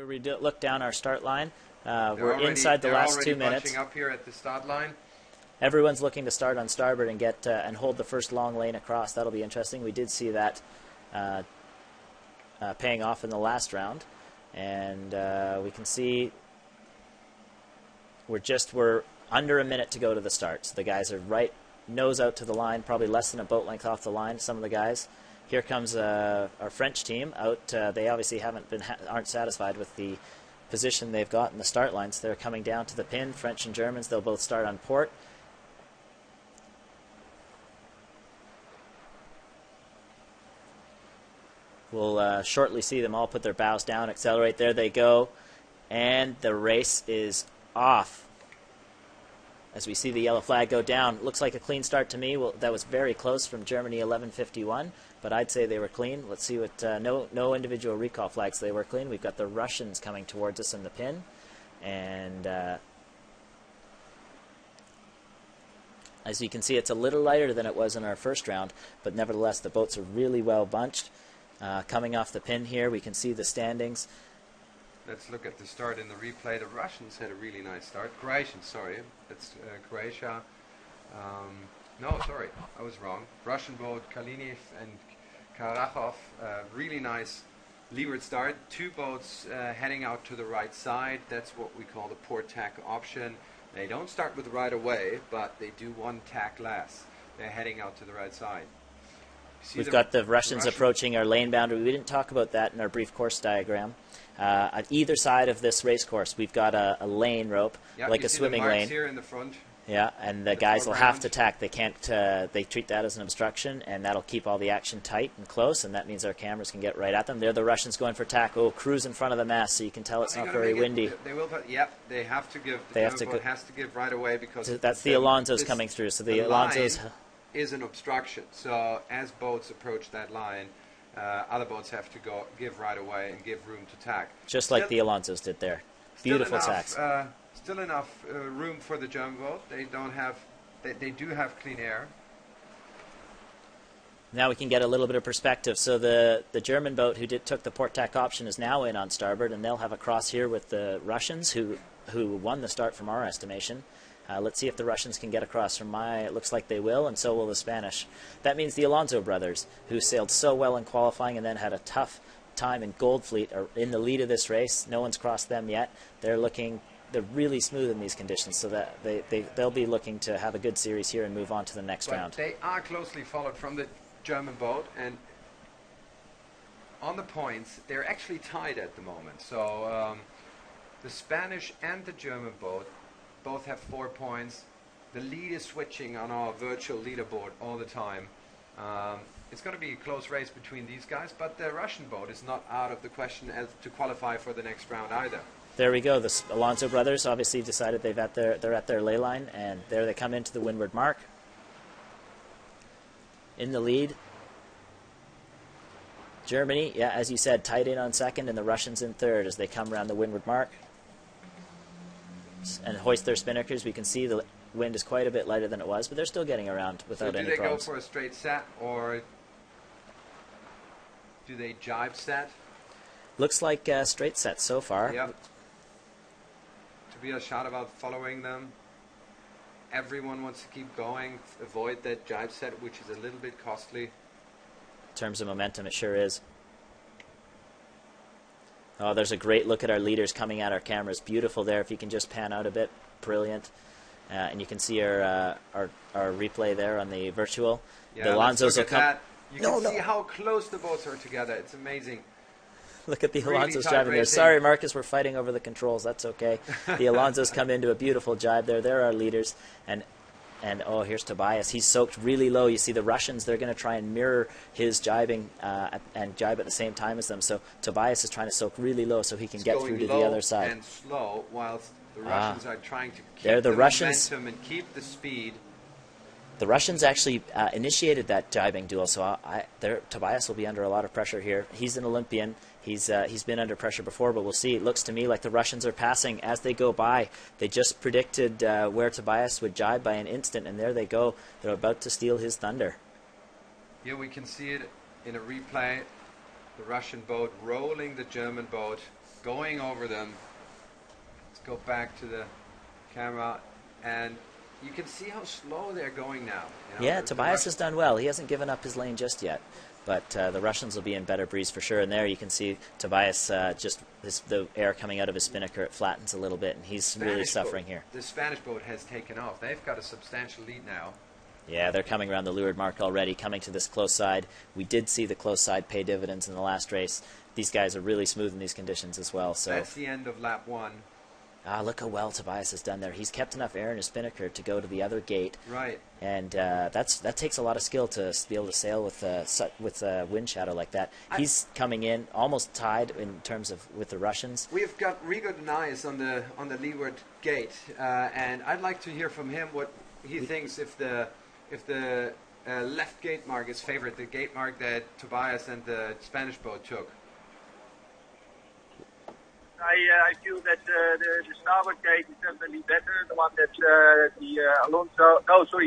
We look down our start line. We're inside the last 2 minutes. Bunching up here at the start line. Everyone's looking to start on starboard and get and hold the first long lane across. That'll be interesting. We did see that paying off in the last round, and we can see we're under a minute to go to the start. So the guys are right nose out to the line, probably less than a boat length off the line. Some of the guys. Here comes our French team out. They obviously aren't satisfied with the position they've got in the start lines. They're coming down to the pin. French and Germans. They'll both start on port. We'll shortly see them all put their bows down, accelerate. There they go, and the race is off. As we see the yellow flag go down, looks like a clean start to me. Well, that was very close from Germany, 11:51, but I'd say they were clean. Let's see what no individual recall flags. They were clean. We've got the Russians coming towards us in the pin, and as you can see, it's a little lighter than it was in our first round, but nevertheless, the boats are really well bunched. Coming off the pin here, we can see the standings. Let's look at the start in the replay. The Russians had a really nice start. Croatians, sorry. It's Croatia. No, sorry, I was wrong. Russian boat, Kaliniv and Karakhov. Really nice leeward start. Two boats heading out to the right side. That's what we call the port tack option. They don't start with right away, but they do one tack less. They're heading out to the right side. We've got the Russians approaching our lane boundary. We didn't talk about that in our brief course diagram. At either side of this race course, we've got a lane rope, like a swimming lane. Here in the front. Yeah, and the guys will have to tack. They can't. They treat that as an obstruction, and that'll keep all the action tight and close, and that means our cameras can get right at them. They're the Russians going for tack. Oh, cruise in front of the mast, so you can tell it's not very windy. They will. Yep, they have to give. The boat has to give right away because that's the Alonso's coming through. So the Alonso's is an obstruction. So as boats approach that line, other boats have to give right away and give room to tack. Just like the Alonso's did there. Beautiful tacks. Still enough room for the German boat. They don't have. They do have clean air. Now we can get a little bit of perspective. So the German boat who took the port tack option is now in on starboard, and they'll have a cross here with the Russians who won the start from our estimation. Let's see if the Russians can get across from it looks like they will, and so will the Spanish. That means the Alonso brothers, who sailed so well in qualifying and then had a tough time in Gold Fleet, are in the lead of this race. No one's crossed them yet. They're really smooth in these conditions, so that they'll be looking to have a good series here and move on to the next round. They are closely followed from the German boat, and on the points, they're actually tied at the moment. So the Spanish and the German boat both have 4 points. The lead is switching on our virtual leaderboard all the time. It's going to be a close race between these guys, but the Russian boat is not out of the question as to qualify for the next round either. There we go. The Alonso brothers obviously decided they're at their ley line, and there they come into the windward mark. In the lead. Germany, yeah, as you said, tied in on second, and the Russians in third as they come around the windward mark and hoist their spinnakers. We can see the wind is quite a bit lighter than it was, but they're still getting around without any problems. So do they go for a straight set, or do they jibe set? Looks like a straight set so far. Yep. Tobias shot about following them. Everyone wants to keep going, avoid that jibe set, which is a little bit costly. In terms of momentum, it sure is. Oh, there's a great look at our leaders coming at our cameras. Beautiful there. If you can just pan out a bit, brilliant. And you can see our replay there on the virtual. Yeah, the Alonso's will come. You can see how close the boats are together. It's amazing. Look at the Alonso's driving there. Sorry, Marcus, we're fighting over the controls. That's okay. The Alonso's come into a beautiful jibe there. They're our leaders. And oh, here's Tobias. He's soaked really low. You see the Russians, they're going to try and mirror his jibing and jibe at the same time as them. So Tobias is trying to soak really low so he can get through to the other side. And slow, whilst the Russians are trying to keep the momentum and keep the speed. The Russians actually initiated that jibing duel, so Tobias will be under a lot of pressure here. He's an Olympian. He's been under pressure before, but we'll see. It looks to me like the Russians are passing as they go by. They just predicted where Tobias would jibe by an instant, and there they go. They're about to steal his thunder. Here we can see it in a replay. The Russian boat rolling the German boat. going over them. Let's go back to the camera, and you can see how slow they're going now. You know, Yeah, Tobias has done well. He hasn't given up his lane just yet. But the Russians will be in better breeze for sure. And there you can see Tobias, the air coming out of his spinnaker, it flattens a little bit, and he's really suffering here. The Spanish boat has taken off. They've got a substantial lead now. Yeah, they're coming around the leeward mark already, coming to this close side. We did see the close side pay dividends in the last race. These guys are really smooth in these conditions as well. So that's the end of lap 1. Look how well Tobias has done there. He's kept enough air in his spinnaker to go to the other gate. Right. And that takes a lot of skill to be able to sail with wind shadow like that. He's coming in almost tied in terms of with the Russians. We've got Rigo Denais on the leeward gate, and I'd like to hear from him what he thinks if the left gate mark is favored, the gate mark that Tobias and the Spanish boat took. I feel that the starboard gate is definitely better. The one that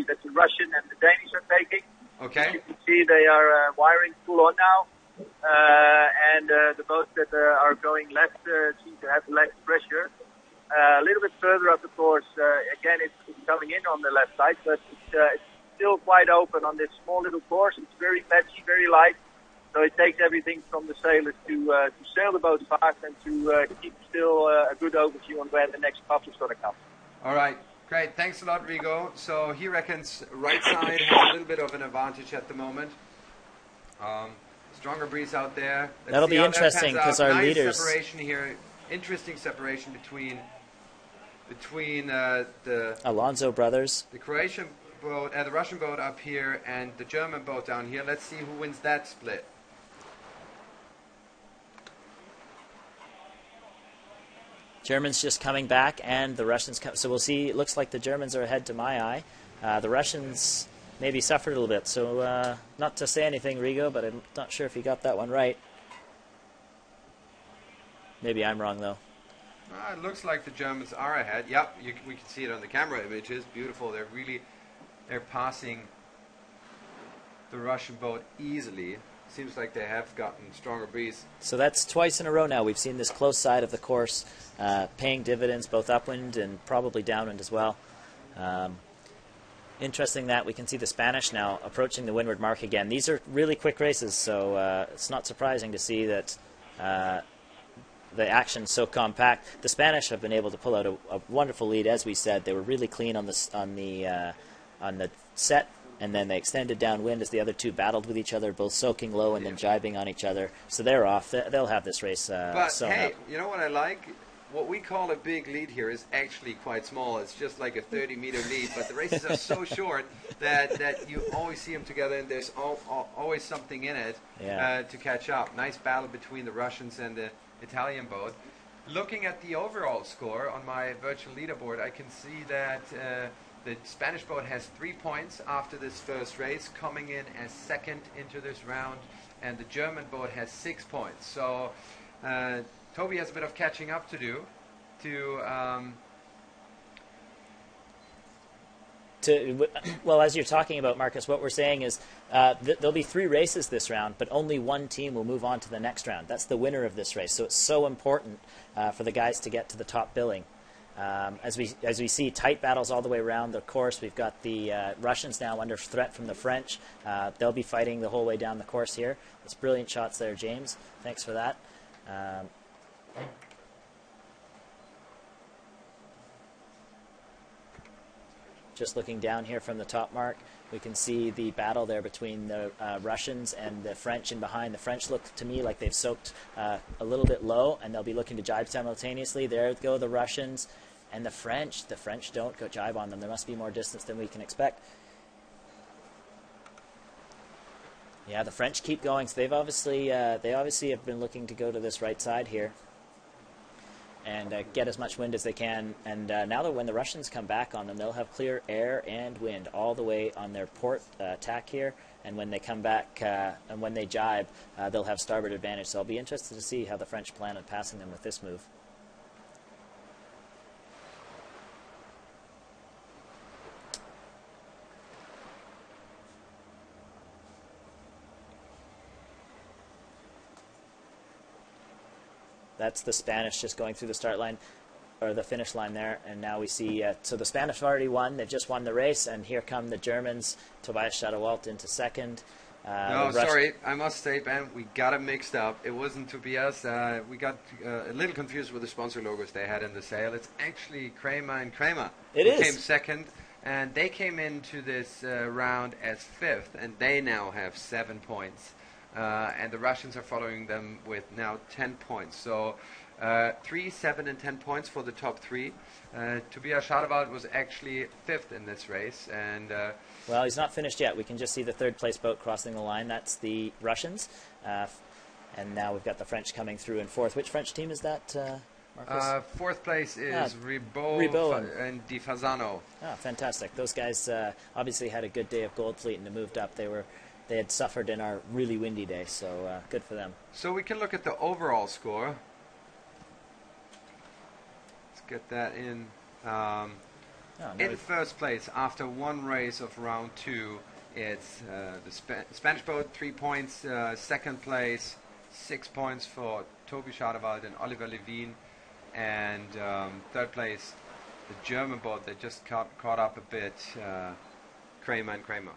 that the Russian and the Danish are taking. Okay. As you can see, they are wiring full on now, and the boats that are going left seem to have less pressure. A little bit further up the course, again, it's coming in on the left side, but it's still quite open on this small little course. It's very patchy, very light. So it takes everything from the sailors to sail the boat fast and to keep still a good overview on where the next puff is going to come. All right, great. Thanks a lot, Rigo. So he reckons right side has a little bit of an advantage at the moment. Stronger breeze out there. That'll be interesting because our leaders. Separation here. Interesting separation between the Alonso brothers. The Croatian boat, the Russian boat up here, and the German boat down here. Let's see who wins that split. Germans just coming back, and the Russians come. So we'll see. It looks like the Germans are ahead to my eye. The Russians maybe suffered a little bit. So not to say anything, Rigo, but I'm not sure if you got that one right. Maybe I'm wrong, though. It looks like the Germans are ahead. Yep, we can see it on the camera images. Beautiful. They're passing the Russian boat easily. Seems like they have gotten stronger breeze. So that's twice in a row now. We've seen this close side of the course paying dividends both upwind and probably downwind as well. Interesting that we can see the Spanish now approaching the windward mark again. These are really quick races, so it's not surprising to see that the action's so compact. The Spanish have been able to pull out a wonderful lead, as we said. They were really clean on the set, and then they extended downwind as the other two battled with each other, both soaking low and then jibing on each other. So they're off. They'll have this race but hey, up. You know what I like? What we call a big lead here is actually quite small. It's just like a 30-meter lead, but the races are so short that you always see them together, and there's always something in it to catch up. Nice battle between the Russians and the Italian boat. Looking at the overall score on my virtual leaderboard, I can see that the Spanish boat has 3 points after this first race, coming in as second into this round, and the German boat has 6 points. So Toby has a bit of catching up to do well, as you're talking about, Marcus, what we're saying is there'll be 3 races this round, but only one team will move on to the next round. That's the winner of this race. So it's so important for the guys to get to the top billing. As we see tight battles all the way around the course, we've got the Russians now under threat from the French. They'll be fighting the whole way down the course here. It's brilliant shots there, James. Thanks for that. Just looking down here from the top mark, we can see the battle there between the Russians and the French in behind. The French look to me like they've soaked a little bit low, and they'll be looking to jibe simultaneously. There go the Russians and the French. The French don't go jibe on them. There must be more distance than we can expect. Yeah, the French keep going. So they obviously have been looking to go to this right side here and get as much wind as they can. And now that when the Russians come back on them, they'll have clear air and wind all the way on their port tack here. And when they come back and when they jibe, they'll have starboard advantage. So I'll be interested to see how the French plan on passing them with this move. That's the Spanish just going through the start line, or the finish line there, and now we see, so the Spanish have already won, they've just won the race, and here come the Germans, Tobias Schadewalt into second. No, sorry, I must say, Ben, we got it mixed up. It wasn't Tobias. We got a little confused with the sponsor logos they had in the sale. It's actually Kramer and Kramer. It who is. Came second, and they came into this round as fifth, and they now have 7 points. And the Russians are following them with now 10 points. So 3, 7, and 10 points for the top three. Tobias Schadewald was actually fifth in this race, and well, he's not finished yet. We can just see the third place boat crossing the line. That's the Russians. And now we've got the French coming through in fourth. Which French team is that, Marcus? fourth place is Ribot and Di Fasano. Oh, fantastic. Those guys obviously had a good day of Gold Fleet and moved up. They had suffered in our really windy day, so good for them. So we can look at the overall score. Let's get that in. In first place, after one race of round two, it's the Spanish boat, 3 points. Second place, 6 points for Toby Schadewald and Oliver Levine. And third place, the German boat that just caught up a bit, Kramer and Kramer.